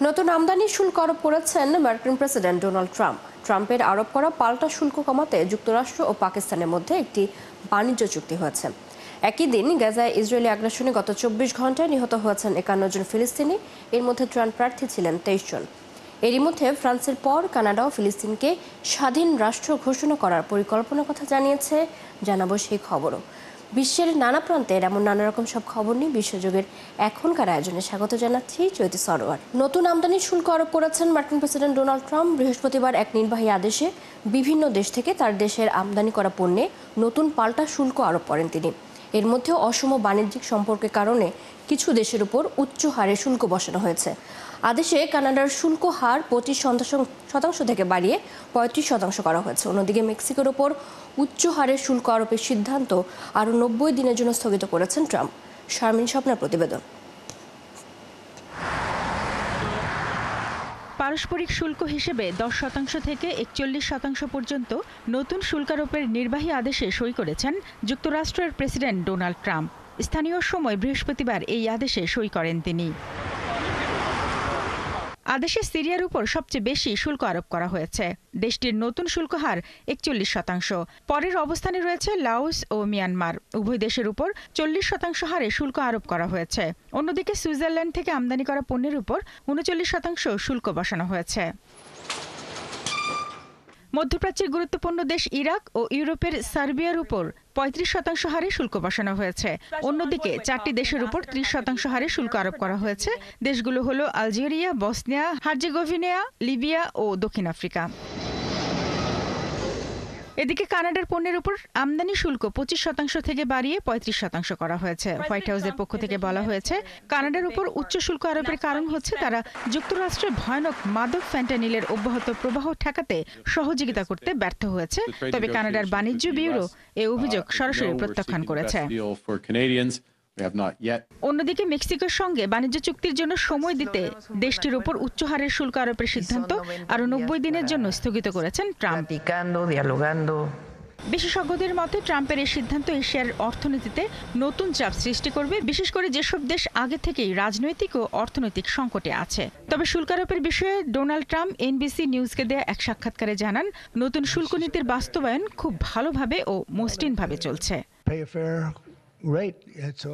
নতুন আমদানি শুল্ক আরোপ করেছেন মার্কিন প্রেসিডেন্ট ডোনাল্ড ট্রাম্প। ট্রাম্পের আরোপ করা পাল্টা শুল্ক কমাতে যুক্তরাষ্ট্র ও পাকিস্তানের মধ্যে একটি বাণিজ্য চুক্তি হয়েছে। একই দিন গাজায় ইসরায়েলি আগ্রাসনে গত 24 ঘন্টায় নিহত হয়েছেন 51 জন ফিলিস্তিনি। এর মধ্যে ত্রাণ প্রার্থী ছিলেন 23 জন। এরই মধ্যে ফ্রান্সের পর কানাডাও ফিলিস্তিনকে স্বাধীন রাষ্ট্র ঘোষণা করার পরিকল্পনার কথা জানিয়েছে। জানাবো সেই খবরও। বিশ্বের নানা প্রান্তের এমন নানা রকম সব খবর নিয়ে বিশ্বযোগের এখনকার আয়োজনে স্বাগত জানাচ্ছি চৈতি সরোয়ার। নতুন আমদানি শুল্ক আরোপ করেছেন মার্কিন প্রেসিডেন্ট ডোনাল্ড ট্রাম্প। বৃহস্পতিবার এক নির্বাহী আদেশে বিভিন্ন দেশ থেকে তার দেশের আমদানি করা পণ্যে নতুন পাল্টা শুল্ক আরোপ করেন তিনি। এর মধ্যে অসম বাণিজ্যিক সম্পর্কের কারণে কিছু দেশের উপর উচ্চ হারে শুল্ক বসানো হয়েছে। আদেশে কানাডার শুল্ক হার 25% থেকে বাড়িয়ে 35% করা হয়েছে। অন্যদিকে মেক্সিকোর ওপর উচ্চ হারের শুল্ক আরোপের সিদ্ধান্ত আরও 90 দিনের জন্য স্থগিত করেছেন ট্রাম্প। শারমিন স্বপ্নার প্রতিবেদন। পারস্পরিক শুল্ক হিসেবে 10% থেকে 41% পর্যন্ত নতুন শুল্কারোপের নির্বাহী আদেশে সই করেছেন যুক্তরাষ্ট্রের প্রেসিডেন্ট ডোনাল্ড ট্রাম্প। স্থানীয় সময় বৃহস্পতিবার এই আদেশে সই করেন তিনি। আদেশে সিরিয়ার উপর সবচেয়ে বেশি শুল্ক আরোপ করা হয়েছে। দেশটির নতুন শুল্ক হার 41%। পরের অবস্থানে রয়েছে লাওস ও মিয়ানমার। উভয় দেশের উপর 40% হারে শুল্ক আরোপ করা হয়েছে। অন্যদিকে সুইজারল্যান্ড থেকে আমদানি করা পণ্যের উপর 39% শুল্ক বসানো হয়েছে। মধ্যপ্রাচ্যের গুরুত্বপূর্ণ দেশ ইরাক ও ইউরোপের সার্বিয়ার উপর 35% হারে শুল্ক বসানো হয়েছে। অন্যদিকে 4টি দেশের উপর 30% হারে শুল্ক আরোপ করা হয়েছে। দেশগুলো হলো আলজেরিয়া, বসনিয়া, হার্জেগোভিনা, লিবিয়া ও দক্ষিণ আফ্রিকা। এদিকে কানাডার পণ্যের উপর আমদানি শুল্ক 25% থেকে বাড়িয়ে 35% করা হয়েছে। হোয়াইট হাউসের পক্ষ থেকে বলা হয়েছে, কানাডার উপর উচ্চ শুল্ক আরোপের কারণ হচ্ছে তারা যুক্তরাষ্ট্রে ভয়ানক মাদক ফ্যান্টানিলের অব্যাহত প্রবাহ ঠেকাতে সহযোগিতা করতে ব্যর্থ হয়েছে। তবে কানাডার বাণিজ্য ব্যুরো এই অভিযোগ সরাসরি প্রত্যাখ্যান করেছে। অন্যদিকে মেক্সিকোর সঙ্গে বাণিজ্য চুক্তির জন্য সময় দিতে দেশটির উপর উচ্চ হারের শুল্ক আরোপের সিদ্ধান্ত আরও 90 দিনের জন্য স্থগিত করেছেন ট্রাম্প। বিশেষজ্ঞদের মতে ট্রাম্পের এই সিদ্ধান্ত এশিয়ার অর্থনীতিতে নতুন চাপ সৃষ্টি করবে, বিশেষ করে যেসব দেশ আগে থেকেই রাজনৈতিক ও অর্থনৈতিক সংকটে আছে। তবে শুল্ক আরোপের বিষয়ে ডোনাল্ড ট্রাম্প এনবিসি নিউজকে দেয়া এক সাক্ষাৎকারে জানান, নতুন শুল্ক নীতির বাস্তবায়ন খুব ভালোভাবে ও মসৃণভাবে চলছে।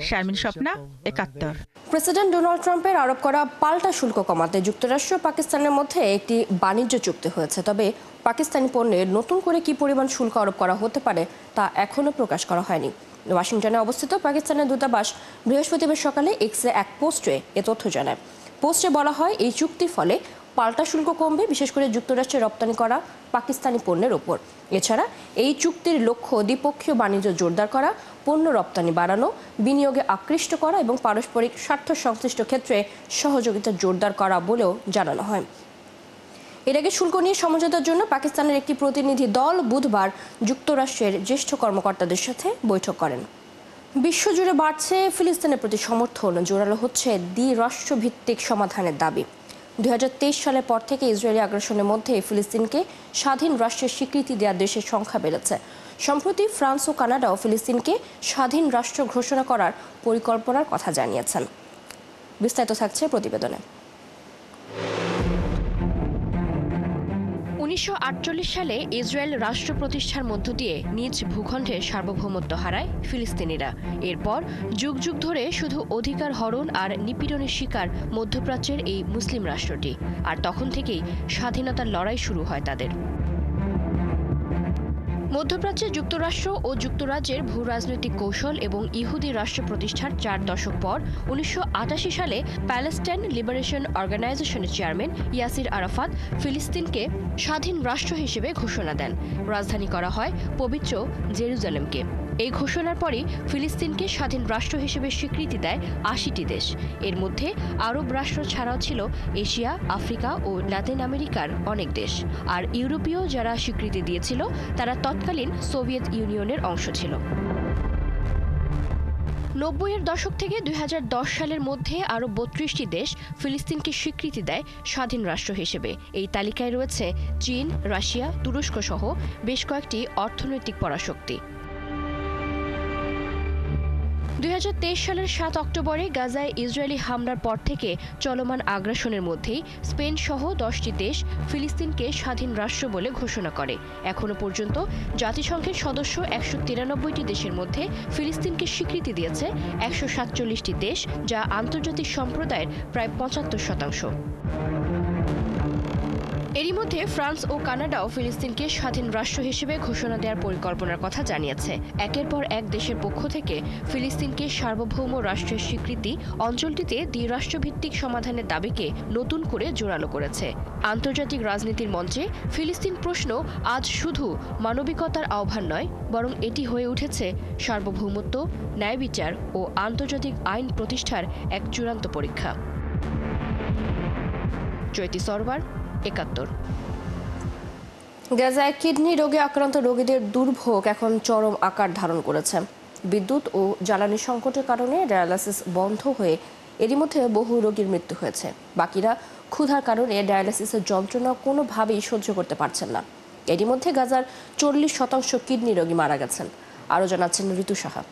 শারমিন স্বপ্না, 71। প্রেসিডেন্ট ডোনাল্ড ট্রাম্পের আরোপ করা পাল্টা শুল্ক কমাতে যুক্তরাষ্ট্র ও পাকিস্তানের মধ্যে একটি বাণিজ্য চুক্তি হয়েছে। তবে পাকিস্তানি পণ্যের নতুন করে কি পরিমাণ শুল্ক আরোপ করা হতে পারে তা এখনও প্রকাশ করা হয়নি। ওয়াশিংটনে অবস্থিত পাকিস্তানের দূতাবাস বৃহস্পতিবার সকালে এক্সে এক পোস্টে এ তথ্য জানায়। পোস্টে বলা হয়, এই চুক্তির ফলে পাল্টা শুল্ক কমবে, বিশেষ করে যুক্তরাষ্ট্রে রপ্তানি করা পাকিস্তানি পণ্যের ওপর। এছাড়া এই চুক্তির লক্ষ্য দ্বিপক্ষীয় বাণিজ্য জোরদার করা, পণ্য রপ্তানি বাড়ানো, বিনিয়োগে আকৃষ্ট করা এবং পারস্পরিক স্বার্থ সংশ্লিষ্ট ক্ষেত্রে সহযোগিতা জোরদার করা বলেও জানানো হয়। এর আগে শুল্ক নিয়ে সমঝোতার জন্য পাকিস্তানের একটি প্রতিনিধি দল বুধবার যুক্তরাষ্ট্রের জ্যেষ্ঠ কর্মকর্তাদের সাথে বৈঠক করেন। বিশ্বজুড়ে বাড়ছে ফিলিস্তিনের প্রতি সমর্থন, জোরালো হচ্ছে দ্বিরাষ্ট্রভিত্তিক সমাধানের দাবি। 2023 সালের পর থেকে ইসরায়েলি আগ্রাসনের মধ্যে ফিলিস্তিনকে স্বাধীন রাষ্ট্রের স্বীকৃতি দেওয়া দেশের সংখ্যা বেড়েছে। সম্প্রতি ফ্রান্স ও কানাডাও ফিলিস্তিনকে স্বাধীন রাষ্ট্র ঘোষণা করার পরিকল্পনার কথা জানিয়েছেন। বিস্তারিত থাকছে প্রতিবেদনে। 1948 সালে ইসরায়েল রাষ্ট্র প্রতিষ্ঠার মধ্য দিয়ে নিজ ভূখণ্ডে সার্বভৌমত্ব হারায় ফিলিস্তিনিরা। এরপর যুগ যুগ ধরে শুধু অধিকার হরণ আর নিপীড়নের শিকার মধ্যপ্রাচ্যের এই মুসলিম রাষ্ট্রটি। আর তখন থেকেই স্বাধীনতার লড়াই শুরু হয় তাদের। মধ্যপ্রাচ্যে যুক্তরাষ্ট্র ও যুক্তরাজ্যের ভূ রাজনৈতিক কৌশল এবং ইহুদি রাষ্ট্র প্রতিষ্ঠার 4 দশক পর 1988 সালে প্যালেস্টাইন লিবারেশন অর্গানাইজেশনের চেয়ারম্যান ইয়াসির আরাফাত ফিলিস্তিনকে স্বাধীন রাষ্ট্র হিসেবে ঘোষণা দেন। রাজধানী করা হয় পবিত্র জেরুজালেমকে। এই ঘোষণার পরই ফিলিস্তিনকে স্বাধীন রাষ্ট্র হিসেবে স্বীকৃতি দেয় 80টি দেশ। এর মধ্যে আরব রাষ্ট্র ছাড়াও ছিল এশিয়া, আফ্রিকা ও লাতিন আমেরিকার অনেক দেশ। আর ইউরোপীয় যারা স্বীকৃতি দিয়েছিল তারা তৎকালীন সোভিয়েত ইউনিয়নের অংশ ছিল। 90-এর দশক থেকে 2010 সালের মধ্যে আরও 32টি দেশ ফিলিস্তিনকে স্বীকৃতি দেয় স্বাধীন রাষ্ট্র হিসেবে। এই তালিকায় রয়েছে চীন, রাশিয়া, তুরস্ক সহ বেশ কয়েকটি অর্থনৈতিক পরাশক্তি। 2023 সালের 7 অক্টোবরে গাজায় ইসরায়েলি হামলার পর থেকে চলমান আগ্রাসনের মধ্যেই স্পেন সহ 10টি দেশ ফিলিস্তিনকে স্বাধীন রাষ্ট্র বলে ঘোষণা করে। এখনো পর্যন্ত জাতিসংঘের সদস্য 193টি দেশের মধ্যে ফিলিস্তিনকে স্বীকৃতি দিয়েছে 147টি দেশ, যা আন্তর্জাতিক সম্প্রদায়ের প্রায় 75%। এরই মধ্যে ফ্রান্স ও কানাডাও ফিলিস্তিনকে স্বাধীন রাষ্ট্র হিসেবে ঘোষণা দেওয়ার পরিকল্পনার কথা জানিয়েছে। একের পর এক দেশের পক্ষ থেকে ফিলিস্তিনকে সার্বভৌম রাষ্ট্রের স্বীকৃতি অঞ্চলটিতে দ্বিরাষ্ট্রভিত্তিক সমাধানের দাবিকে নতুন করে জোরালো করেছে। আন্তর্জাতিক রাজনীতির মঞ্চে ফিলিস্তিন প্রশ্ন আজ শুধু মানবিকতার আহ্বান নয়, বরং এটি হয়ে উঠেছে সার্বভৌমত্ব, ন্যায় বিচার ও আন্তর্জাতিক আইন প্রতিষ্ঠার এক চূড়ান্ত পরীক্ষা। জ্যোতি সরবার, 71। গাজায় কিডনি রোগে আক্রান্ত রোগীদের দুর্ভোগ এখন চরম আকার ধারণ করেছে। বিদ্যুৎ ও জ্বালানি সংকটের কারণে ডায়ালাসিস বন্ধ হয়ে এরই মধ্যে বহু রোগীর মৃত্যু হয়েছে। বাকিরা ক্ষুধার কারণে ডায়ালাসিসের যন্ত্রণা কোনোভাবেই সহ্য করতে পারছেন না। এরই মধ্যে গাজার 40% কিডনি রোগী মারা গেছেন। আরও জানাচ্ছেন ঋতু সাহা।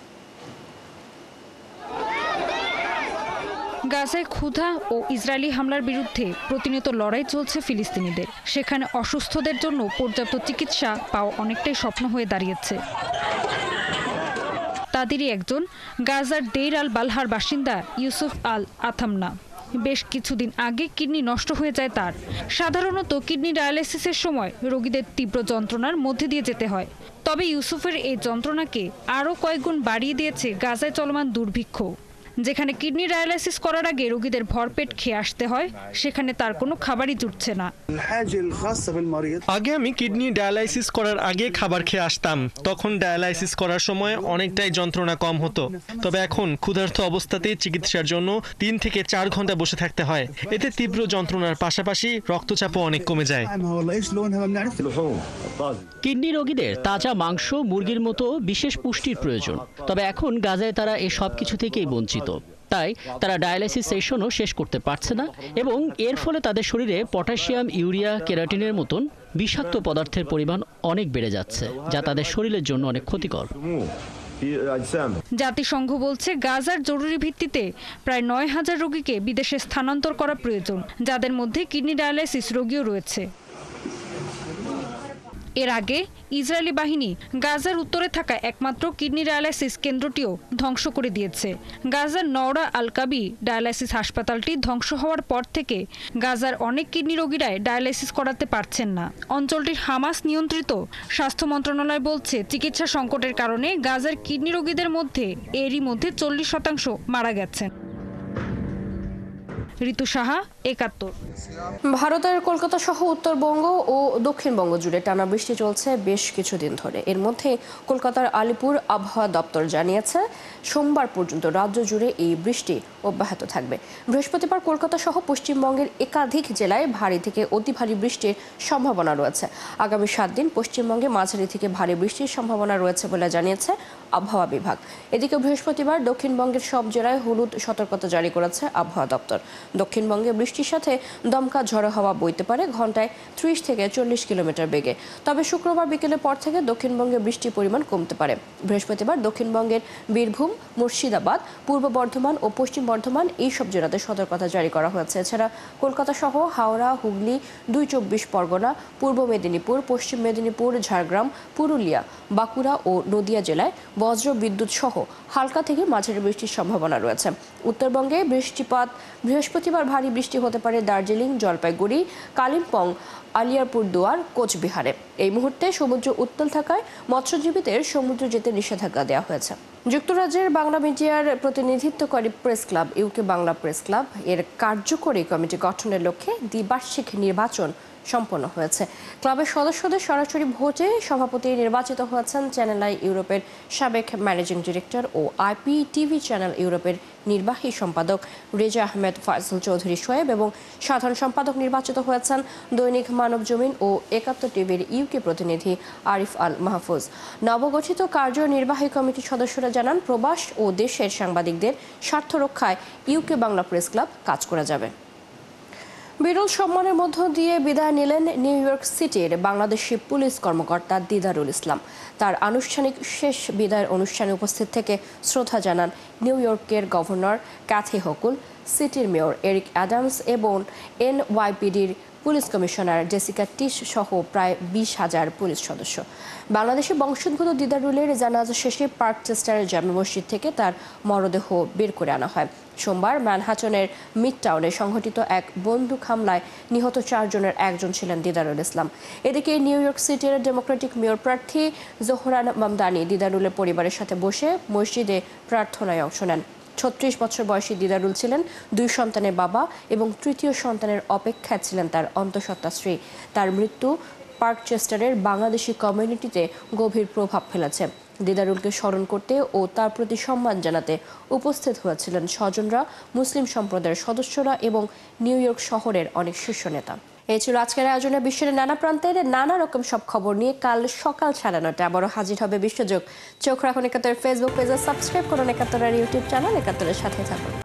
গাজায় ক্ষুধা ও ইসরায়েলি হামলার বিরুদ্ধে প্রতিনিয়ত লড়াই চলছে ফিলিস্তিনিদের। সেখানে অসুস্থদের জন্য পর্যাপ্ত চিকিৎসা পাওয়া অনেকটাই স্বপ্ন হয়ে দাঁড়িয়েছে। তাদেরই একজন গাজার দেইর আল বালহার বাসিন্দা ইউসুফ আল আথামনা। বেশ কিছুদিন আগে কিডনি নষ্ট হয়ে যায় তার। সাধারণত কিডনি ডায়ালাইসিসের সময় রোগীদের তীব্র যন্ত্রণার মধ্যে দিয়ে যেতে হয়। তবে ইউসুফের এই যন্ত্রণাকে আরও কয়েকগুণ বাড়িয়ে দিয়েছে গাজায় চলমান দুর্ভিক্ষ। যেখানে কিডনি ডায়ালাইসিস করার আগে রোগীদের ভরপেট খেয়ে আসতে হয়, সেখানে তার কোনো খাবারই জুটছে না। আগে আমি কিডনি ডায়ালাইসিস করার আগে খাবার খেয়ে আসতাম, তখন ডায়ালাইসিস করার সময় অনেকটাই যন্ত্রণা কম হতো। তবে এখন ক্ষুধার্ত অবস্থাতে চিকিৎসার জন্য 3 থেকে 4 ঘন্টা বসে থাকতে হয়। এতে তীব্র যন্ত্রণার পাশাপাশি রক্তচাপও অনেক কমে যায়। কিডনি রোগীদের তাজা মাংস, মুরগির মতো বিশেষ পুষ্টির প্রয়োজন। তবে এখন গাজায় তারা এই সব কিছু থেকেই বঞ্চিত। তাই তারা ডায়ালাইসিস সেশনও শেষ করতে পারছে না এবং এর ফলে তাদের শরীরে পটাশিয়াম, ইউরিয়া, কেরাটিনের মতন বিষাক্ত পদার্থের পরিমাণ অনেক বেড়ে যাচ্ছে, যা তাদের শরীরের জন্য অনেক ক্ষতিকর। জাতিসংঘ বলছে গাজার জরুরি ভিত্তিতে প্রায় 9000 রোগীকে বিদেশে স্থানান্তর করা প্রয়োজন, যাদের মধ্যে কিডনি ডায়ালাইসিস রোগীও রয়েছে। এর আগে ইসরায়েলি বাহিনী গাজার উত্তরে থাকা একমাত্র কিডনি ডায়ালাইসিস কেন্দ্রটিও ধ্বংস করে দিয়েছে। গাজার নওরা আল কাবি ডায়ালাইসিস হাসপাতালটি ধ্বংস হওয়ার পর থেকে গাজার অনেক কিডনি রোগীরাই ডায়ালাইসিস করাতে পারছেন না। অঞ্চলটির হামাস নিয়ন্ত্রিত স্বাস্থ্য মন্ত্রণালয় বলছে, চিকিৎসা সংকটের কারণে গাজার কিডনি রোগীদের মধ্যে এরই মধ্যে 40% মারা গেছেন। ঋতু সাহা, 71। ভারতের কলকাতা সহ উত্তরবঙ্গ ও দক্ষিণবঙ্গ জুড়ে টানা বৃষ্টি চলছে বেশ কিছুদিন ধরে। এর মধ্যে কলকাতার আলিপুর আবহাওয়া দপ্তর জানিয়েছে, সোমবার পর্যন্ত রাজ্য জুড়ে এই বৃষ্টি অব্যাহত থাকবে। বৃহস্পতিবার কলকাতা সহ পশ্চিমবঙ্গের একাধিক জেলায় ভারী থেকে অতি ভারী বৃষ্টির সম্ভাবনা রয়েছে। আগামী 7 দিন পশ্চিমবঙ্গে মাঝারি থেকে ভারী বৃষ্টির সম্ভাবনা রয়েছে বলে জানিয়েছে আবহাওয়া বিভাগ। এদিকে বৃহস্পতিবার দক্ষিণবঙ্গের সব জেলায় হলুদ সতর্কতা জারি করেছে আবহাওয়া দপ্তর। দক্ষিণবঙ্গে বৃষ্টির সাথে দমকা ঝড়ো হাওয়া বইতে পারে ঘন্টায় 30 থেকে 40 কিলোমিটার বেগে। তবে শুক্রবার বিকেলের পর থেকে দক্ষিণবঙ্গে বৃষ্টির পরিমাণ কমতে পারে। বৃহস্পতিবার দক্ষিণবঙ্গের বীরভূম, মুর্শিদাবাদ, পূর্ব বর্ধমান ও পশ্চিম বর্ধমান এইসব জেলাতে সতর্কতা জারি করা হয়েছে। এছাড়া কলকাতা সহ হাওড়া, হুগলি, 24 পরগনা, পূর্ব মেদিনীপুর, পশ্চিম মেদিনীপুর, ঝাড়গ্রাম, পুরুলিয়া, বাঁকুড়া ও নদিয়া জেলায় বজ্র বিদ্যুৎ সহ হালকা থেকে মাঝারি বৃষ্টির সম্ভাবনা রয়েছে। উত্তরবঙ্গে বৃষ্টিপাত বৃহস্পতিবার ভারী বৃষ্টি হতে পারে দার্জিলিং, জলপাইগুড়ি, কালিম্পং, আলিয়ারপুরদুয়ার, কোচবিহারে। এই মুহূর্তে সমুদ্র উত্তাল থাকায় মৎস্যজীবীদের সমুদ্রে যেতে নিষেধাজ্ঞা দেওয়া হয়েছে। যুক্তরাজ্যের বাংলা মিডিয়ার প্রতিনিধিত্বকারী press club UK Bangla press club এর কার্যকরী কমিটি গঠনের লক্ষ্যে দ্বিবার্ষিক নির্বাচন সম্পন্ন হয়েছে। ক্লাবের সদস্যদের সরাসরি ভোটে সভাপতি নির্বাচিত হয়েছেন চ্যানেল আই ইউরোপের সাবেক ম্যানেজিং ডিরেক্টর ও IPTV চ্যানেল ইউরোপের নির্বাহী সম্পাদক রেজা আহমেদ ফয়সল চৌধুরী শোয়েব এবং সাধারণ সম্পাদক নির্বাচিত হয়েছেন দৈনিক মানব জমিন ও 71 টিভির ইউকে প্রতিনিধি আরিফ আল মাহফুজ। নবগঠিত কার্যনির্বাহী কমিটির সদস্যরা জানান, প্রবাস ও দেশের সাংবাদিকদের স্বার্থ রক্ষায় ইউকে বাংলা প্রেস ক্লাব কাজ করে যাবে। বিরল সম্মানের মধ্য দিয়ে বিদায় নিলেন নিউ ইয়র্ক সিটির বাংলাদেশি পুলিশ কর্মকর্তা দিদারুল ইসলাম। তার আনুষ্ঠানিক শেষ বিদায়ের অনুষ্ঠানে উপস্থিত থেকে শ্রদ্ধা জানান নিউ ইয়র্কের গভর্নর ক্যাথি হকুল, সিটির মেয়র এরিক অ্যাডামস এবং এনওয়াইপিডির পুলিশ কমিশনার জেসিকা টিশ সহ প্রায় 20,000 পুলিশ সদস্য। বাংলাদেশি বংশোদ্ভূত দিদারুলের জানাজা শেষে পার্কচেস্টারের জামে মসজিদ থেকে তার মরদেহ বের করে আনা হয়। সোমবার ম্যানহাটনের মিডটাউনে সংঘটিত এক বন্দুক হামলায় নিহত 4 জনের একজন ছিলেন দিদারুল ইসলাম। এদিকে নিউ ইয়র্ক সিটির ডেমোক্রেটিক মেয়র প্রার্থী জোহরান মামদানি দিদারুলের পরিবারের সাথে বসে মসজিদে প্রার্থনায় অংশ নেন। 36 বছর বয়সী দিদারুল ছিলেন 2 সন্তানের বাবা এবং তৃতীয় সন্তানের অপেক্ষায় ছিলেন তার অন্তঃসত্ত্বা স্ত্রী। তার মৃত্যু পার্কচেস্টারের বাংলাদেশি কমিউনিটিতে গভীর প্রভাব ফেলেছে। দিদারুলকে স্মরণ করতে ও তার প্রতি সম্মান জানাতে উপস্থিত হয়েছিলেন স্বজনরা, মুসলিম সম্প্রদায়ের সদস্যরা এবং নিউ ইয়র্ক শহরের অনেক শীর্ষ নেতা। এই ছিল আজকের আয়োজনে বিশ্বের নানা প্রান্তের নানা রকম সব খবর নিয়ে কাল সকাল 9:30 আবারও হাজির হবে বিশ্বযোগ। চোখ রাখুন একাত্তরের ফেসবুক পেজে, সাবস্ক্রাইব করুন একাত্তরের ইউটিউব চ্যানেল। একাত্তরের সাথে থাকুন।